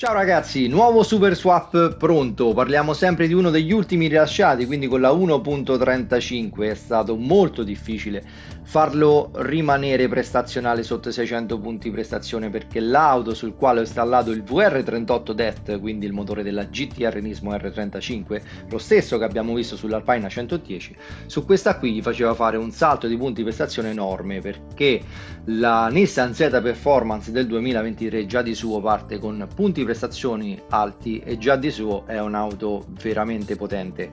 Ciao ragazzi, nuovo Super Swap pronto. Parliamo sempre di uno degli ultimi rilasciati, quindi con la 1.35 è stato molto difficile farlo rimanere prestazionale sotto i 600 punti prestazione, perché l'auto sul quale ho installato il VR38 DET, quindi il motore della GTR Nismo R35, lo stesso che abbiamo visto sull'Alpina 110, su questa qui gli faceva fare un salto di punti prestazione enorme, perché la Nissan Z Performance del 2023 già di suo parte con punti prestazioni alti e già di suo è un'auto veramente potente,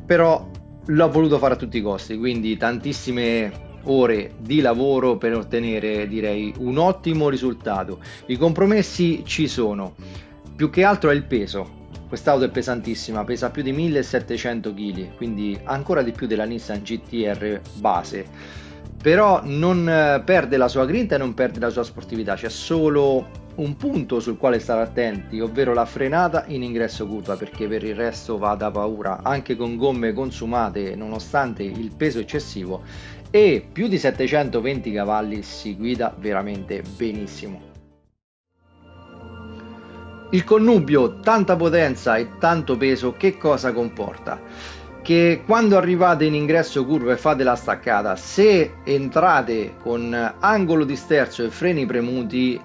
però l'ho voluto fare a tutti i costi, quindi tantissime ore di lavoro per ottenere, direi, un ottimo risultato. I compromessi ci sono, più che altro è il peso. Quest'auto è pesantissima, pesa più di 1700 kg, quindi ancora di più della Nissan GT-R base, però non perde la sua grinta e non perde la sua sportività. C'è solo un punto sul quale stare attenti, ovvero la frenata in ingresso curva, perché per il resto va da paura, anche con gomme consumate nonostante il peso eccessivo, e più di 720 cavalli si guida veramente benissimo. Il connubio, tanta potenza e tanto peso, che cosa comporta? Che quando arrivate in ingresso curva e fate la staccata, se entrate con angolo di sterzo e freni premuti,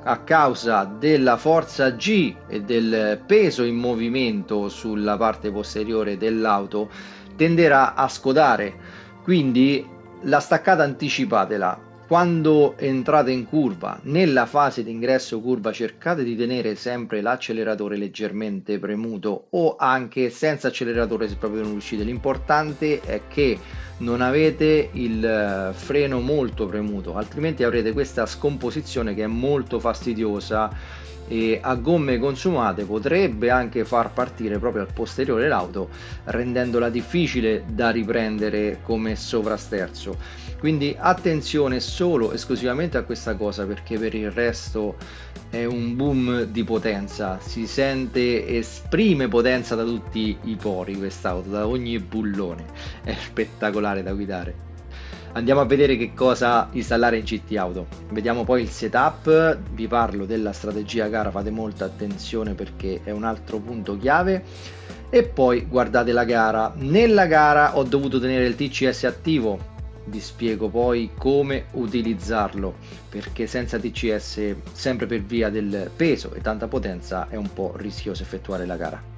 a causa della forza G e del peso in movimento sulla parte posteriore dell'auto, tenderà a scodare, quindi la staccata anticipatela. Quando entrate in curva, nella fase di ingresso curva, cercate di tenere sempre l'acceleratore leggermente premuto o anche senza acceleratore se proprio non riuscite. L'importante è che non avete il freno molto premuto, altrimenti avrete questa scomposizione che è molto fastidiosa e a gomme consumate potrebbe anche far partire proprio al posteriore l'auto, rendendola difficile da riprendere come sovrasterzo. Quindi attenzione solo esclusivamente a questa cosa, perché per il resto è un boom di potenza, si sente, esprime potenza da tutti i pori quest'auto, da ogni bullone, è spettacolare da guidare. Andiamo a vedere che cosa installare in GT Auto, vediamo poi il setup, vi parlo della strategia gara, fate molta attenzione perché è un altro punto chiave, e poi guardate la gara. Nella gara ho dovuto tenere il TCS attivo, vi spiego poi come utilizzarlo, perché senza TCS, sempre per via del peso e tanta potenza, è un po' rischioso effettuare la gara.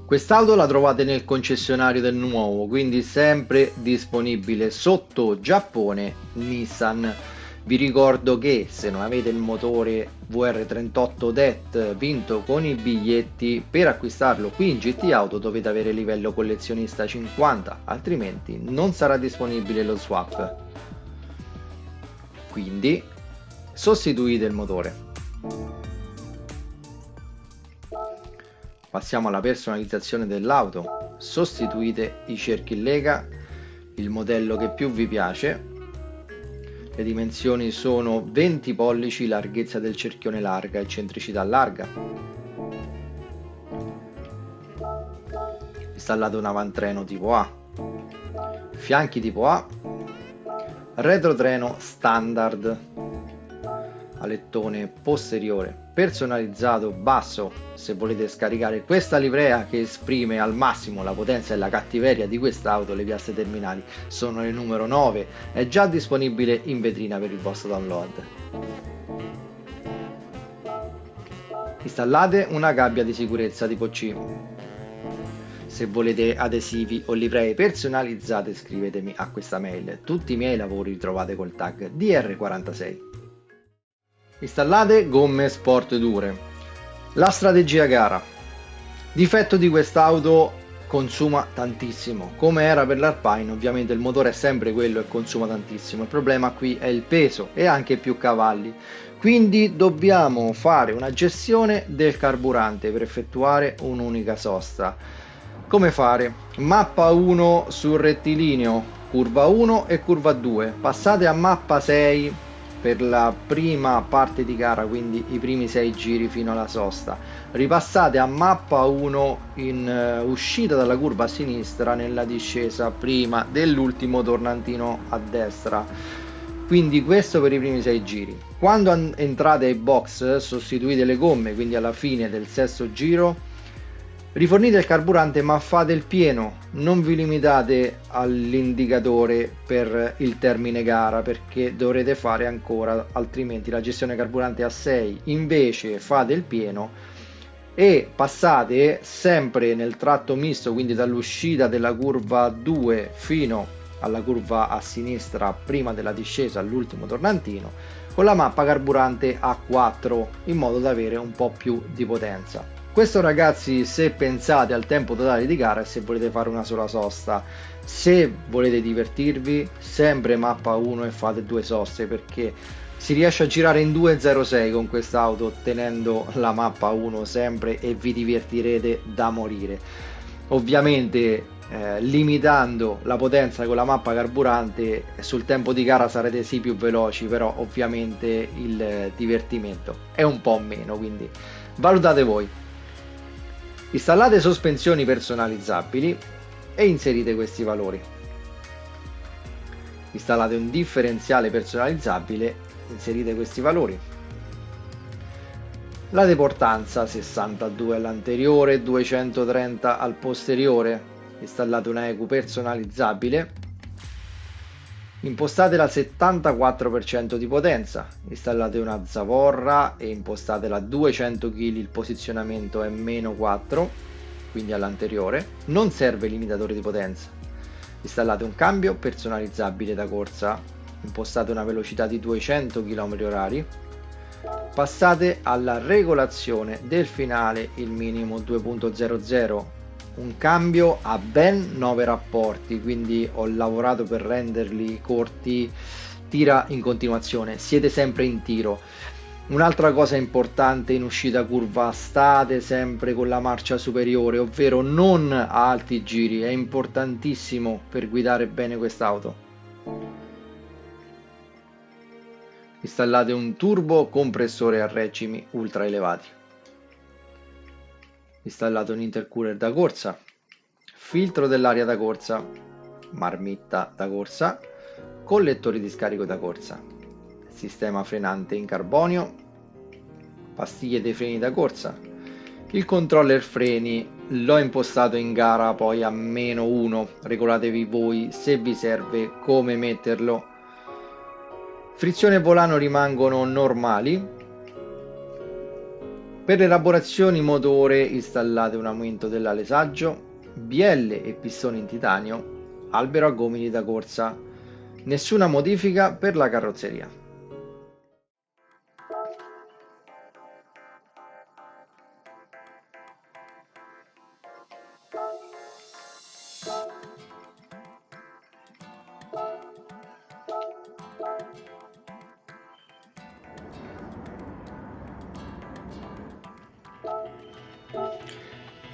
Quest'auto la trovate nel concessionario del nuovo, quindi sempre disponibile sotto Giappone Nissan. Vi ricordo che se non avete il motore VR38 DET vinto con i biglietti, per acquistarlo qui in GT Auto dovete avere livello collezionista 50, altrimenti non sarà disponibile lo swap. Quindi sostituite il motore. Passiamo alla personalizzazione dell'auto, sostituite i cerchi in lega, il modello che più vi piace. Le dimensioni sono 20 pollici, larghezza del cerchione larga e centricità larga. Installate un avantreno tipo A, fianchi tipo A, retrotreno standard, alettone posteriore personalizzato basso se volete scaricare questa livrea che esprime al massimo la potenza e la cattiveria di quest'auto. Le piastre terminali sono le numero 9, è già disponibile in vetrina per il vostro download. Installate una gabbia di sicurezza tipo C. Se volete adesivi o livree personalizzate scrivetemi a questa mail, tutti i miei lavori li trovate col tag DR46. Installate gomme sport dure. La strategia gara. Difetto di quest'auto: consuma tantissimo, come era per l'Alpine. Ovviamente il motore è sempre quello e consuma tantissimo, il problema qui è il peso e anche più cavalli, quindi dobbiamo fare una gestione del carburante per effettuare un'unica sosta. Come fare? Mappa 1 sul rettilineo, curva 1 e curva 2, passate a mappa 6 per la prima parte di gara, quindi i primi 6 giri fino alla sosta, ripassate a mappa 1 in uscita dalla curva a sinistra nella discesa prima dell'ultimo tornantino a destra. quindi questo per i primi 6 giri. Quando entrate ai box, sostituite le gomme, quindi alla fine del sesto giro rifornite il carburante, ma fate il pieno, non vi limitate all'indicatore per il termine gara, perché dovrete fare ancora, altrimenti la gestione carburante è a 6. Invece fate il pieno e passate sempre nel tratto misto, quindi dall'uscita della curva 2 fino alla curva a sinistra prima della discesa all'ultimo tornantino, con la mappa carburante a 4, in modo da avere un po' più di potenza. Questo, ragazzi, se pensate al tempo totale di gara e se volete fare una sola sosta. Se volete divertirvi, sempre mappa 1 e fate 2 soste, perché si riesce a girare in 2.06 con quest'auto tenendo la mappa 1 sempre, e vi divertirete da morire. Ovviamente limitando la potenza con la mappa carburante, sul tempo di gara sarete sì più veloci, però ovviamente il divertimento è un po' meno, quindi valutate voi. Installate sospensioni personalizzabili e inserite questi valori. Installate un differenziale personalizzabile, inserite questi valori. La deportanza 62 all'anteriore, 230 al posteriore. Installate una ECU personalizzabile. Impostatela al 74% di potenza, installate una zavorra e impostatela a 200 kg, il posizionamento è -4, quindi all'anteriore, non serve limitatore di potenza. Installate un cambio personalizzabile da corsa, impostate una velocità di 200 km/h, passate alla regolazione del finale, il minimo 2.00, un cambio a ben 9 rapporti, quindi ho lavorato per renderli corti, tira in continuazione, siete sempre in tiro. Un'altra cosa importante in uscita curva: state sempre con la marcia superiore, ovvero non a alti giri, è importantissimo per guidare bene quest'auto. Installate un turbo compressore a regimi ultra elevati. Installato un intercooler da corsa, filtro dell'aria da corsa, marmitta da corsa, collettori di scarico da corsa, sistema frenante in carbonio, pastiglie dei freni da corsa. Il controller freni l'ho impostato in gara poi a -1, regolatevi voi se vi serve come metterlo. Frizione e volano rimangono normali. Per le elaborazioni motore installate un aumento dell'alesaggio, bielle e pistoni in titanio, albero a gomiti da corsa. Nessuna modifica per la carrozzeria.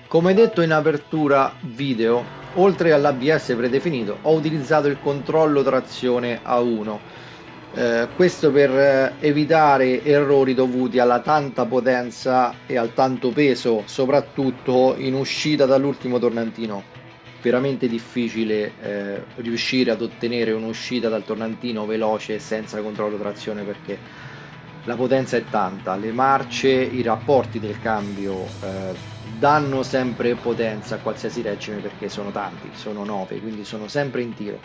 Come detto in apertura video, oltre all'ABS predefinito ho utilizzato il controllo trazione A1, questo per evitare errori dovuti alla tanta potenza e al tanto peso, soprattutto in uscita dall'ultimo tornantino. Veramente difficile riuscire ad ottenere un'uscita dal tornantino veloce senza controllo trazione, perché la potenza è tanta, le marce, i rapporti del cambio danno sempre potenza a qualsiasi regime, perché sono tanti, sono 9, quindi sono sempre in tiro.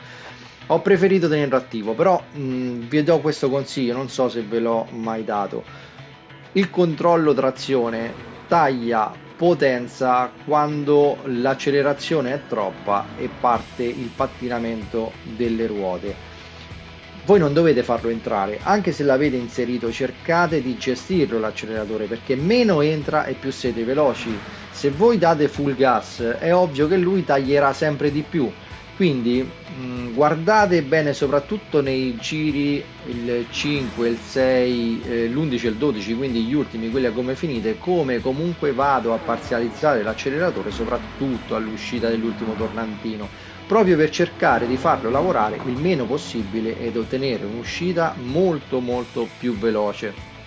Ho preferito tenerlo attivo, però vi do questo consiglio, non so se ve l'ho mai dato. Il controllo trazione taglia potenza quando l'accelerazione è troppa e parte il pattinamento delle ruote. Voi non dovete farlo entrare, anche se l'avete inserito cercate di gestirlo l'acceleratore, perché meno entra e più siete veloci. Se voi date full gas è ovvio che lui taglierà sempre di più, quindi guardate bene soprattutto nei giri il 5, il 6, l'11 e il 12, quindi gli ultimi, quelli a gomme finite, come comunque vado a parzializzare l'acceleratore soprattutto all'uscita dell'ultimo tornantino, proprio per cercare di farlo lavorare il meno possibile ed ottenere un'uscita molto più veloce.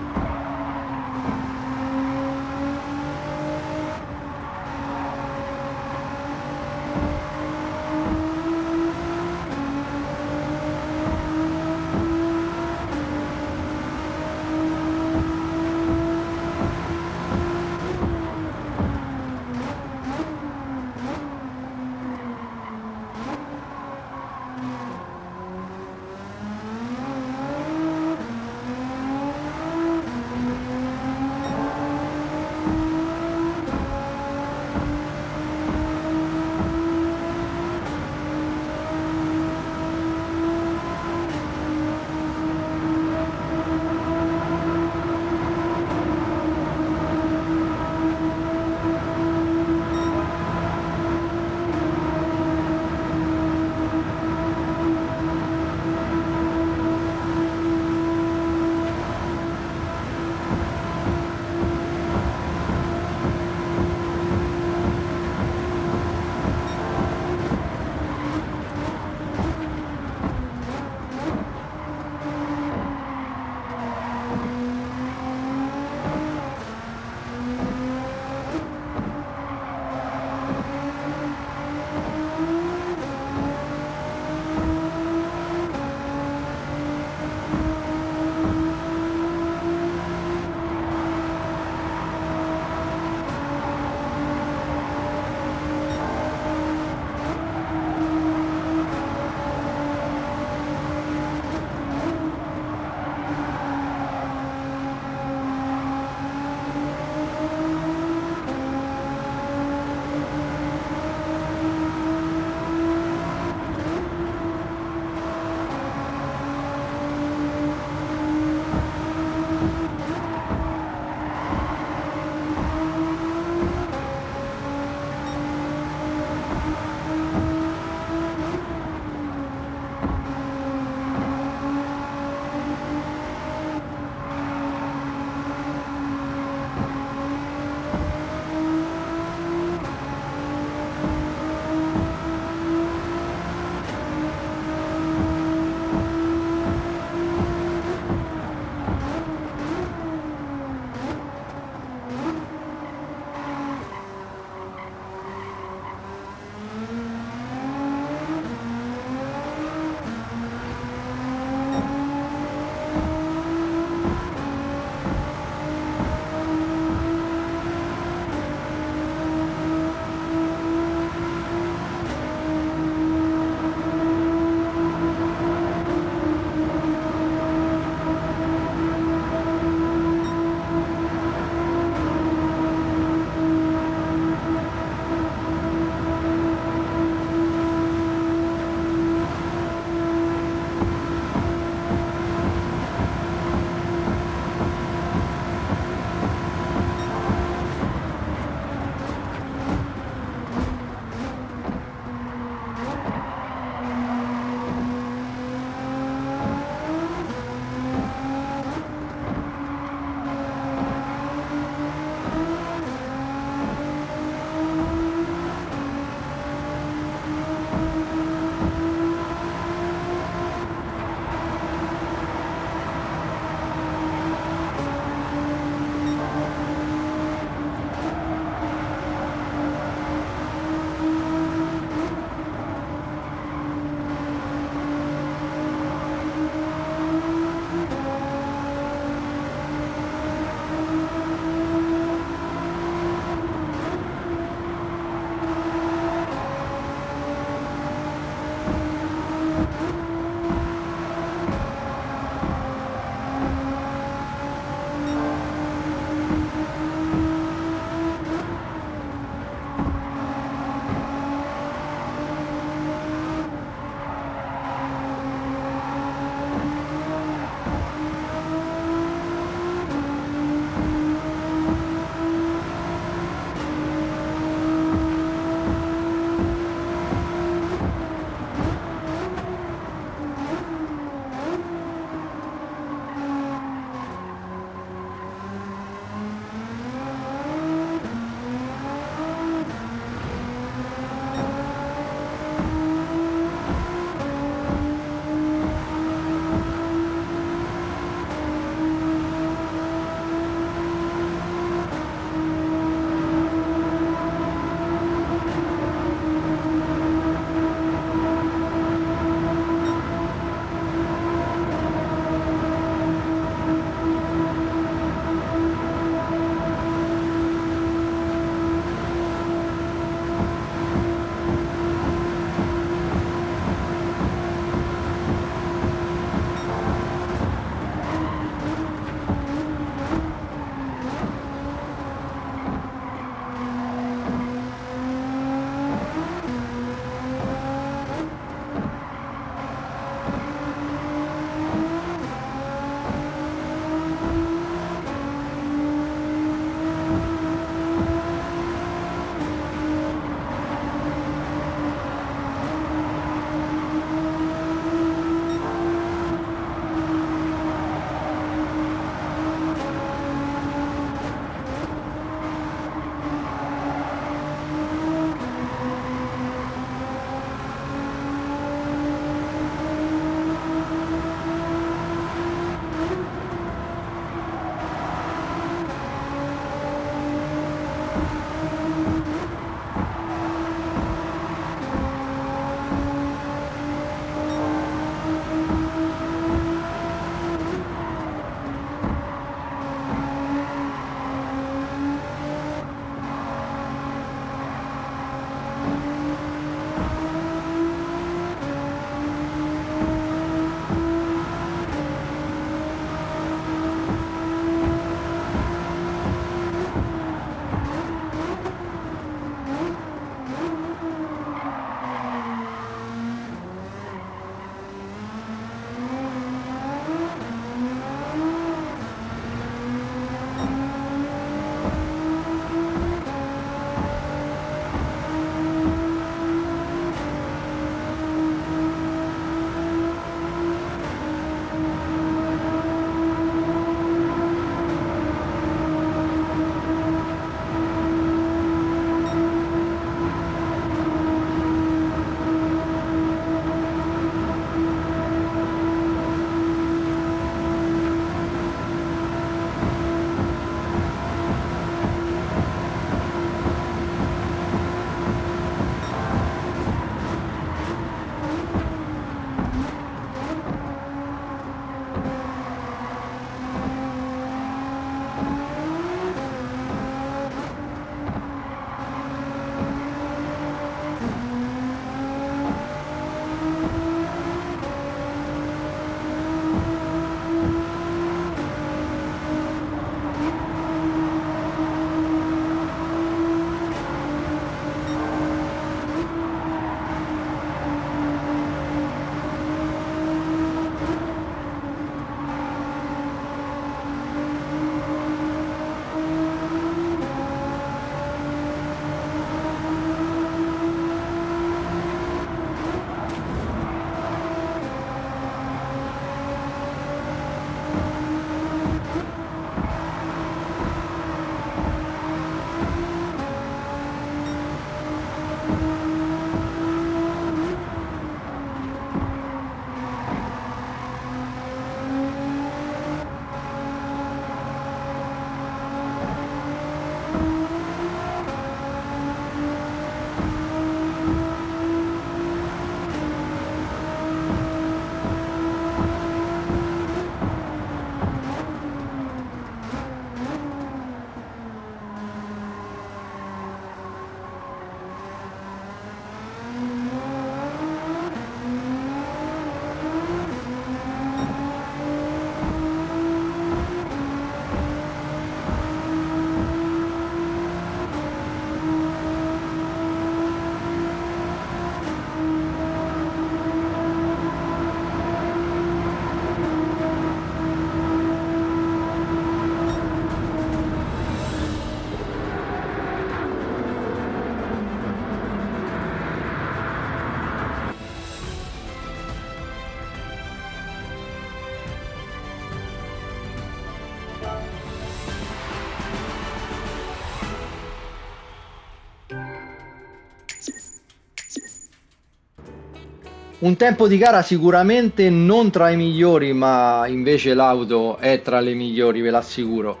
Un tempo di gara sicuramente non tra i migliori, ma invece l'auto è tra le migliori, ve l'assicuro.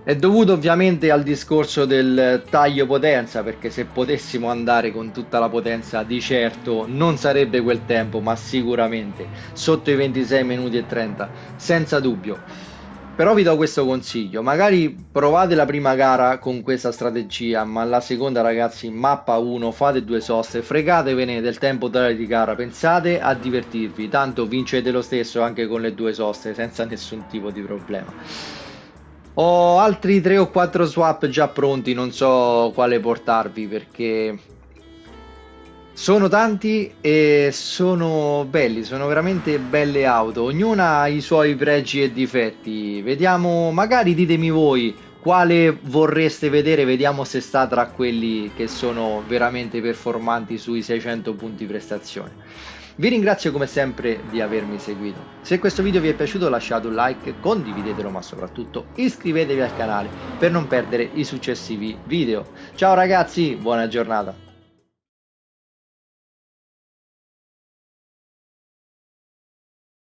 È dovuto ovviamente al discorso del taglio potenza, perché se potessimo andare con tutta la potenza di certo non sarebbe quel tempo, ma sicuramente sotto i 26 minuti e 30, senza dubbio. Però vi do questo consiglio, magari provate la prima gara con questa strategia, ma la seconda ragazzi, mappa 1, fate due soste, fregatevene del tempo totale di gara, pensate a divertirvi, tanto vincete lo stesso anche con le due soste senza nessun tipo di problema. Ho altri 3 o 4 swap già pronti, non so quale portarvi perché sono tanti e sono belli, sono veramente belle auto, ognuna ha i suoi pregi e difetti. Vediamo, magari ditemi voi quale vorreste vedere, vediamo se sta tra quelli che sono veramente performanti sui 600 punti prestazione. Vi ringrazio come sempre di avermi seguito. Se questo video vi è piaciuto lasciate un like, condividetelo, ma soprattutto iscrivetevi al canale per non perdere i successivi video. Ciao ragazzi, buona giornata!